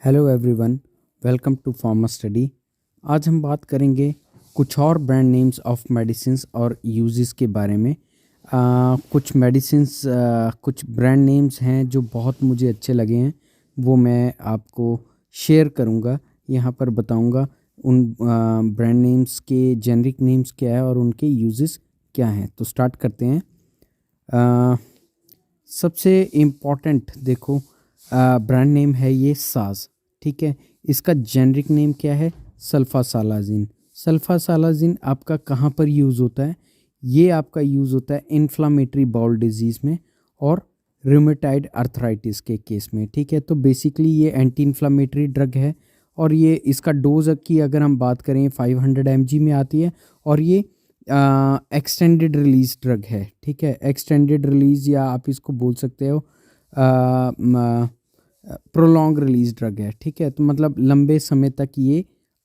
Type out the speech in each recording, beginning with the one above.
Hello everyone, welcome to pharma study. आज हम बात करेंगे कुछ और ब्रांड नेम्स ऑफ मेडिसिन्स और यूजेस के बारे में। कुछ मेडिसिन्स कुछ ब्रांड नेम्स हैं जो बहुत मुझे अच्छे लगे हैं, वो मैं आपको शेयर करूंगा। यहाँ पर बताऊंगा उन ब्रांड नेम्स के जेनरिक नेम्स क्या है और उनके यूजेस क्या हैं। तो स्टार्ट करते हैं। सबसे इम्पॉर्टेंट देखो ब्रांड नेम है ये साज, ठीक है। इसका जेनरिक नेम क्या है? सल्फासालाजिन। सल्फासालाजिन आपका कहाँ पर यूज़ होता है? ये आपका यूज़ होता है इन्फ्लामेटरी बाउल डिजीज़ में और रूमेटाइड अर्थराइटिस के केस में, ठीक है। तो बेसिकली ये एंटी इन्फ्लामेटरी ड्रग है और ये इसका डोज की अगर हम बात करें 500 mg में आती है और ये एक्सटेंडेड रिलीज ड्रग है, ठीक है। एक्सटेंडेड रिलीज या आप इसको बोल सकते हो प्रोलॉन्ग रिलीज ड्रग है, ठीक है। तो मतलब लंबे समय तक ये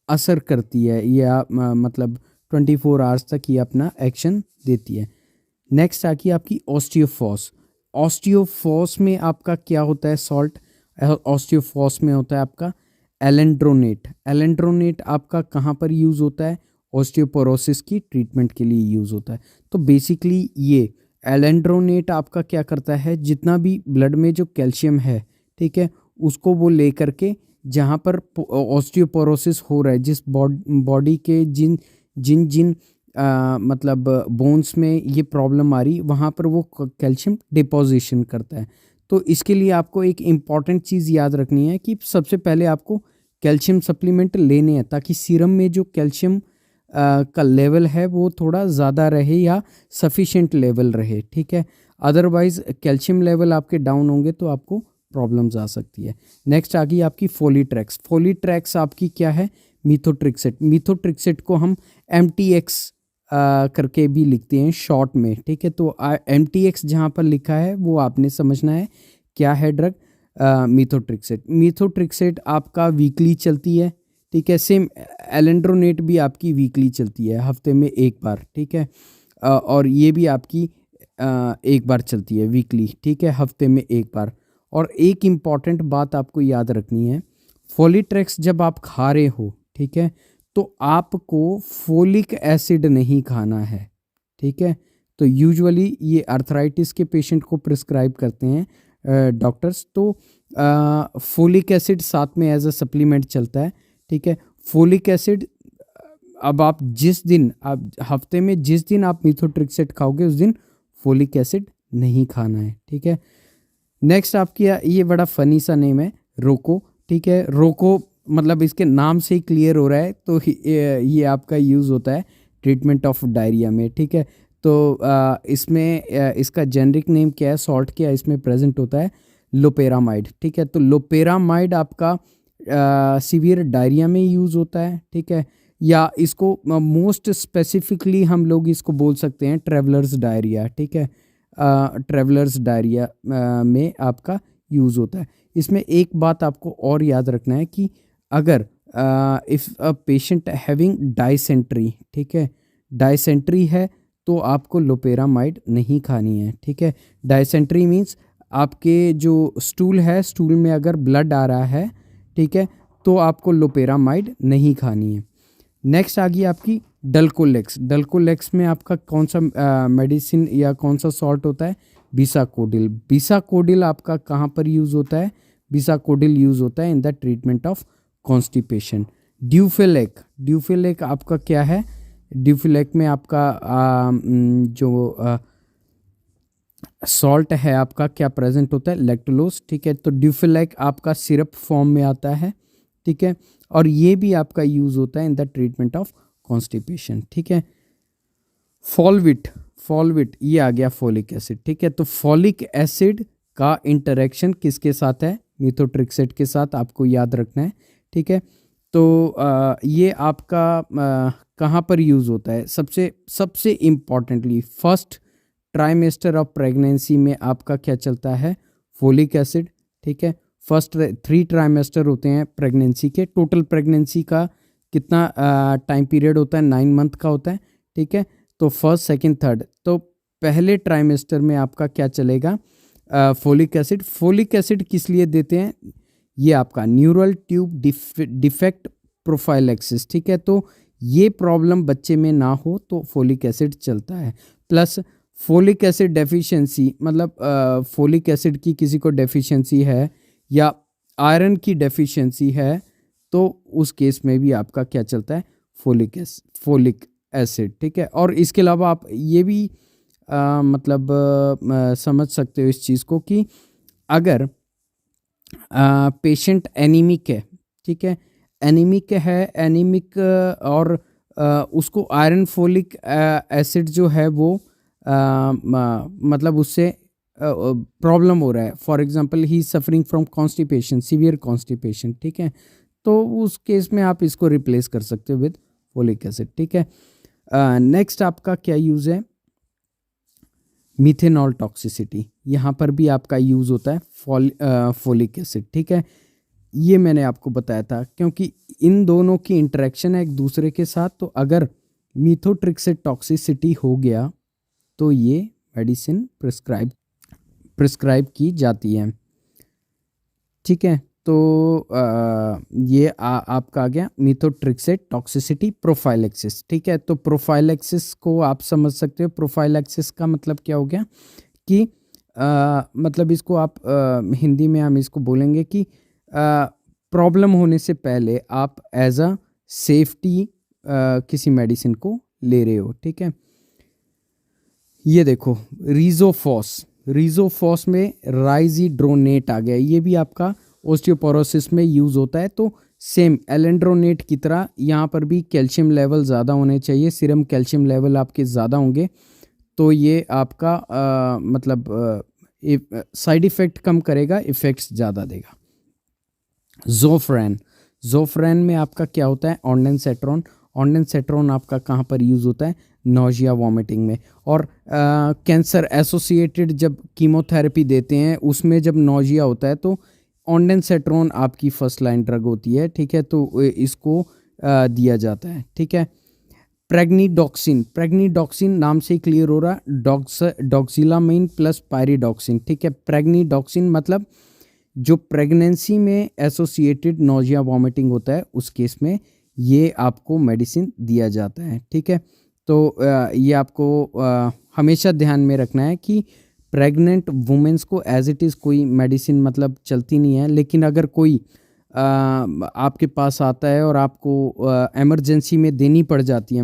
असर करती है या मतलब 24 आवर्स तक ये अपना एक्शन देती है। नेक्स्ट आकी आपकी ऑस्टियोफॉस। ऑस्टियोफॉस में आपका क्या होता है? सॉल्ट। ऑस्टियोफॉस में होता है आपका एलेंड्रोनेट। एलेंड्रोनेट आपका कहाँ पर यूज़ होता है? ऑस्टियोपोरोसिस की ट्रीटमेंट के लिए यूज़ होता है। तो बेसिकली ये एलेंड्रोनेट आपका क्या करता है, जितना भी ब्लड में जो कैल्शियम है, ठीक है, उसको वो ले करके जहाँ पर ऑस्टियोपोरोसिस हो रहा है, जिस बॉडी के जिन जिन जिन मतलब बोन्स में ये प्रॉब्लम आ रही, वहाँ पर वो कैल्शियम डिपोजिशन करता है। तो इसके लिए आपको एक इम्पॉर्टेंट चीज़ याद रखनी है कि सबसे पहले आपको कैल्शियम सप्लीमेंट लेने हैं ताकि सीरम में जो कैल्शियम का लेवल है वो थोड़ा ज़्यादा रहे या सफिशिएंट लेवल रहे, ठीक है। अदरवाइज़ कैल्शियम लेवल आपके डाउन होंगे तो आपको प्रॉब्लम्स आ सकती है। नेक्स्ट आ गई आपकी फोलीट्रैक्स। फोलीट्रैक्स आपकी क्या है? मीथोट्रिक्सेट। मीथोट्रिक्सेट को हम MTX करके भी लिखते हैं शॉर्ट में, ठीक है। तो MTX जहाँ पर लिखा है वो आपने समझना है क्या है ड्रग, मीथोट्रिक्सेट। मीथोट्रिक्सेट आपका वीकली चलती है, ठीक है। सेम एलेंड्रोनेट भी आपकी वीकली चलती है, हफ्ते में एक बार, ठीक है। और ये भी आपकी एक बार चलती है वीकली, ठीक है, हफ्ते में एक बार। और एक इम्पॉर्टेंट बात आपको याद रखनी है, फोलीट्रैक्स जब आप खा रहे हो, ठीक है, तो आपको फोलिक एसिड नहीं खाना है, ठीक है। तो यूजुअली ये अर्थराइटिस के पेशेंट को प्रिस्क्राइब करते हैं डॉक्टर्स। तो फोलिक एसिड साथ में एज अ सप्लीमेंट चलता है, ठीक है। फोलिक एसिड अब आप हफ्ते में जिस दिन आप मीथोट्रिक्सेट खाओगे उस दिन फोलिक एसिड नहीं खाना है, ठीक है। नेक्स्ट आपकी ये बड़ा फनी सा नेम है, रोको, ठीक है। रोको मतलब इसके नाम से ही क्लियर हो रहा है, तो ये आपका यूज़ होता है ट्रीटमेंट ऑफ डायरिया में, ठीक है। तो इसमें इसका जेनरिक नेम क्या है? सॉल्ट क्या इसमें प्रेजेंट होता है? लोपेरामाइड, ठीक है। तो लोपेरामाइड आपका सीवियर डायरिया में यूज़ होता है, ठीक है। या इसको मोस्ट स्पेसिफिकली हम लोग इसको बोल सकते हैं ट्रेवलर्स डायरिया, ठीक है। ट्रेवलर्स डायरिया में आपका यूज़ होता है। इसमें एक बात आपको और याद रखना है कि अगर if a patient having dysentery, ठीक है, डायसेंट्री है तो आपको लोपेरामाइड नहीं खानी है, ठीक है। डायसेंट्री मीन्स आपके जो स्टूल है, स्टूल में अगर ब्लड आ रहा है, ठीक है, तो आपको लोपेरामाइड नहीं खानी है। नेक्स्ट आ गई आपकी डल्कोलेक्स। डल्कोलेक्स में आपका कौन सा मेडिसिन या कौन सा सॉल्ट होता है? बिसाकोडिल। बिसाकोडिल आपका कहाँ पर यूज़ होता है? बिसाकोडिल यूज़ होता है in the treatment of constipation. Duphalac. Duphalac आपका क्या है? ड्यूफिलेक में आपका जो सॉल्ट है आपका क्या प्रेजेंट होता है? लैक्टोलोज, ठीक है। तो ड्यूफिलेक आपका सिरप फॉर्म में आता है, ठीक है, और ये भी आपका यूज़ होता है in the treatment of constipation, ठीक है। फॉलविट। फॉलविट ये आ गया फोलिक एसिड, ठीक है। तो फोलिक एसिड का इंटरेक्शन किसके साथ है? मीथोट्रिक्सेट के साथ, आपको याद रखना है, ठीक है। तो ये आपका कहाँ पर यूज़ होता है? सबसे importantly first trimester of pregnancy में आपका क्या चलता है? फोलिक एसिड, ठीक है। फर्स्ट 3 ट्राइमेस्टर होते हैं प्रेगनेंसी के। टोटल प्रेगनेंसी का कितना टाइम पीरियड होता है? 9 मंथ का होता है, ठीक है। तो फर्स्ट, सेकंड, थर्ड, तो पहले ट्राइमेस्टर में आपका क्या चलेगा? Folic acid. फोलिक एसिड किस लिए देते हैं? ये आपका न्यूरल ट्यूब डिफेक्ट प्रोफाइलैक्सिस, ठीक है। तो ये प्रॉब्लम बच्चे में ना हो तो फोलिक एसिड चलता है। प्लस फोलिक एसिड डेफिशिएंसी, मतलब फोलिक एसिड की किसी को डेफिशिएंसी है या आयरन की डेफिशिएंसी है, तो उस केस में भी आपका क्या चलता है, फोलिक एसिड, ठीक है। और इसके अलावा आप ये भी मतलब समझ सकते हो इस चीज़ को कि अगर पेशेंट एनीमिक है, ठीक है, एनीमिक और उसको आयरन फोलिक एसिड जो है वो मतलब उससे प्रॉब्लम हो रहा है। For example he suffering from constipation, severe constipation, ठीक है, तो उस केस में आप इसको रिप्लेस कर सकते हो विद फोलिक एसिड, ठीक है। नेक्स्ट आपका क्या यूज़ है, मिथेनॉल टॉक्सिसिटी। यहाँ पर भी आपका यूज़ होता है फोलिक एसिड, ठीक है। ये मैंने आपको बताया था क्योंकि इन दोनों की इंटरेक्शन है एक दूसरे के साथ, तो अगर मीथोट्रिक्सेट टॉक्सिसिटी हो गया तो ये मेडिसिन प्रिस्क्राइब की जाती है, ठीक है। तो ये आपका आ गया मीथोट्रिक्सेट टॉक्सिसिटी प्रोफाइलैक्सिस, ठीक है। तो प्रोफाइलैक्सिस को आप समझ सकते हो, प्रोफाइलैक्सिस का मतलब क्या हो गया कि मतलब इसको आप हिंदी में हम इसको बोलेंगे कि प्रॉब्लम होने से पहले आप एज अ सेफ्टी किसी मेडिसिन को ले रहे हो, ठीक है। ये देखो रीजोफॉस में राइजीड्रोनेट आ गया, ये भी आपका ओस्टियोपोरोसिस में यूज़ होता है। तो सेम एलेंड्रोनेट की तरह यहाँ पर भी कैल्शियम लेवल ज़्यादा होने चाहिए, सीरम कैल्शियम लेवल आपके ज़्यादा होंगे तो ये आपका मतलब साइड इफ़ेक्ट कम करेगा, इफ़ेक्ट्स ज़्यादा देगा। जोफ्रेन में आपका क्या होता है, ऑन्डेंसेट्रॉन आपका कहाँ पर यूज़ होता है, नोजिया वॉमिटिंग में। और कैंसर एसोसिएटेड जब कीमोथेरेपी देते हैं उसमें जब नोजिया होता है तो ऑन्डेंसेट्रॉन आपकी फर्स्ट लाइन ड्रग होती है, ठीक है, तो इसको दिया जाता है, ठीक है। प्रेग्निडॉक्सिन नाम से ही क्लियर हो रहा, डॉक्सिलामाइन प्लस पायरिडॉक्सिन, ठीक है। प्रेग्निडॉक्सिन मतलब जो प्रेगनेंसी में एसोसिएटेड नोजिया वॉमिटिंग होता है उस केस में ये आपको मेडिसिन दिया जाता है, ठीक है। तो ये आपको हमेशा ध्यान में रखना है कि प्रेग्नेंट वुमेंस को एज इट इज़ कोई मेडिसिन मतलब चलती नहीं है, लेकिन अगर कोई आपके पास आता है और आपको इमरजेंसी में देनी पड़ जाती है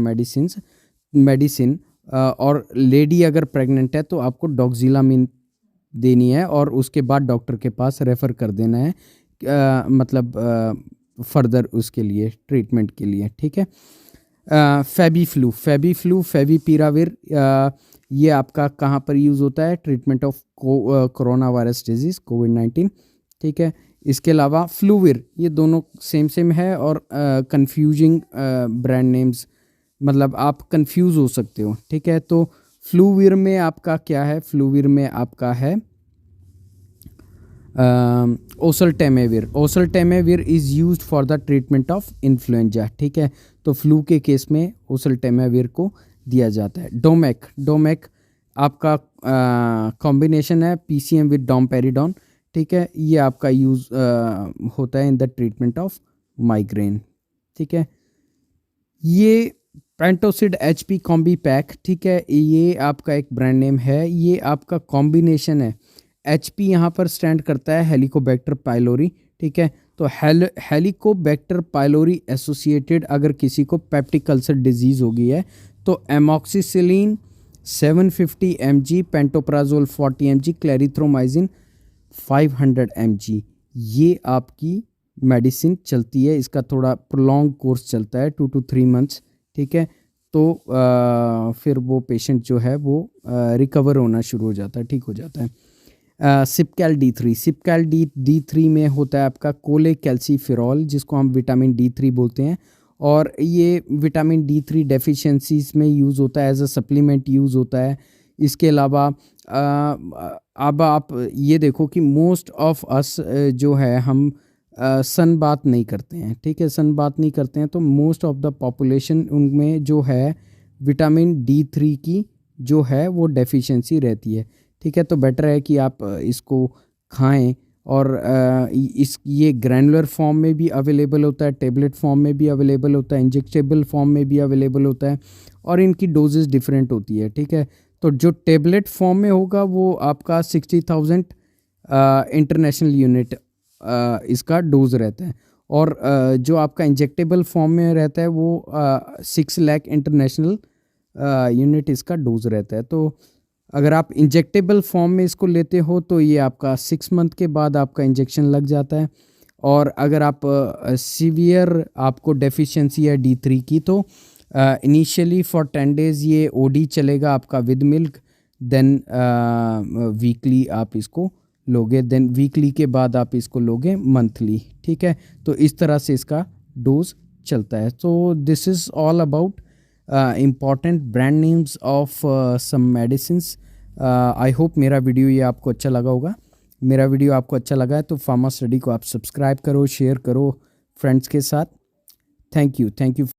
मेडिसिन और लेडी अगर प्रेग्नेंट है तो आपको डॉक्सिलामाइन देनी है और उसके बाद डॉक्टर के पास रेफ़र कर देना है मतलब फर्दर उसके लिए ट्रीटमेंट के लिए, ठीक है। फेविपिराविर ये आपका कहाँ पर यूज़ होता है, treatment of corona virus disease कोविड-19, ठीक है। इसके अलावा फ्लूविर, ये दोनों सेम है और कंफ्यूजिंग ब्रांड नेम्स, मतलब आप कंफ्यूज हो सकते हो, ठीक है। तो फ्लूविर में आपका क्या है, फ्लूविर में आपका है oseltamivir is used for the treatment of influenza, ठीक है। तो फ्लू के केस में ओसल्टेमेविर को दिया जाता है। डोमेक आपका कॉम्बिनेशन है पीसीएम विद डोमपेरिडोन, ठीक है। ये आपका यूज़ होता है in the treatment of migraine, ठीक है। ये पेंटोसिड HP कॉम्बी पैक, ठीक है, ये आपका एक ब्रांड नेम है, ये आपका कॉम्बिनेशन है। HP यहाँ पर स्टैंड करता है हेलिकोबैक्टर पाइलोरी, ठीक है। तो हेलिकोबैक्टर पाइलोरी एसोसिएटेड अगर किसी को पेप्टिक अल्सर डिजीज़ हो गई है तो amoxicillin 750 mg, pantoprazole 40 mg, क्लैरिथ्रोमाइजिन 500 mg, ये आपकी मेडिसिन चलती है। इसका थोड़ा प्रोलॉन्ग कोर्स चलता है 2 to 3 months, ठीक है। तो फिर वो पेशेंट जो है वो रिकवर होना शुरू हो जाता है, ठीक हो जाता है। सिपकैल D3 में होता है आपका कोले कैल्सीफेरॉल, जिसको हम विटामिन D3 बोलते हैं, और ये विटामिन D3 डेफिशिएंसीज में यूज़ होता है, एज अ सप्लीमेंट यूज़ होता है। इसके अलावा अब आप ये देखो कि मोस्ट ऑफ अस जो है हम सन बात नहीं करते हैं, ठीक है, सन बात नहीं करते हैं, तो मोस्ट ऑफ द पॉपुलेशन उनमें जो है विटामिन D3 की जो है वो डेफिशिएंसी रहती है, ठीक है। तो बेटर है कि आप इसको खाएं और ये ग्रैनुलर फॉर्म में भी अवेलेबल होता है, टेबलेट फॉर्म में भी अवेलेबल होता है, इंजेक्टेबल फॉर्म में भी अवेलेबल होता है, और इनकी डोजेस डिफरेंट होती है, ठीक है। तो जो टेबलेट फॉर्म में होगा वो आपका 60,000 इंटरनेशनल यूनिट इसका डोज रहता है, और जो आपका इंजेक्टेबल फॉर्म में रहता है वो 6 लाख इंटरनेशनल यूनिट इसका डोज रहता है। तो अगर आप इंजेक्टेबल फॉर्म में इसको लेते हो तो ये आपका 6 मंथ के बाद आपका इंजेक्शन लग जाता है, और अगर आप सीवियर आपको डेफिशिएंसी है D3 की तो इनिशियली फॉर 10 डेज़ ये OD चलेगा आपका विद मिल्क, देन वीकली आप इसको लोगे, देन वीकली के बाद आप इसको लोगे मंथली, ठीक है। तो इस तरह से इसका डोज चलता है। तो this is all about important brand names of some medicines. I hope मेरा वीडियो ये आपको अच्छा लगा होगा। मेरा वीडियो आपको अच्छा लगा है तो फार्मा स्टडी को आप सब्सक्राइब करो, शेयर करो फ्रेंड्स के साथ। Thank you.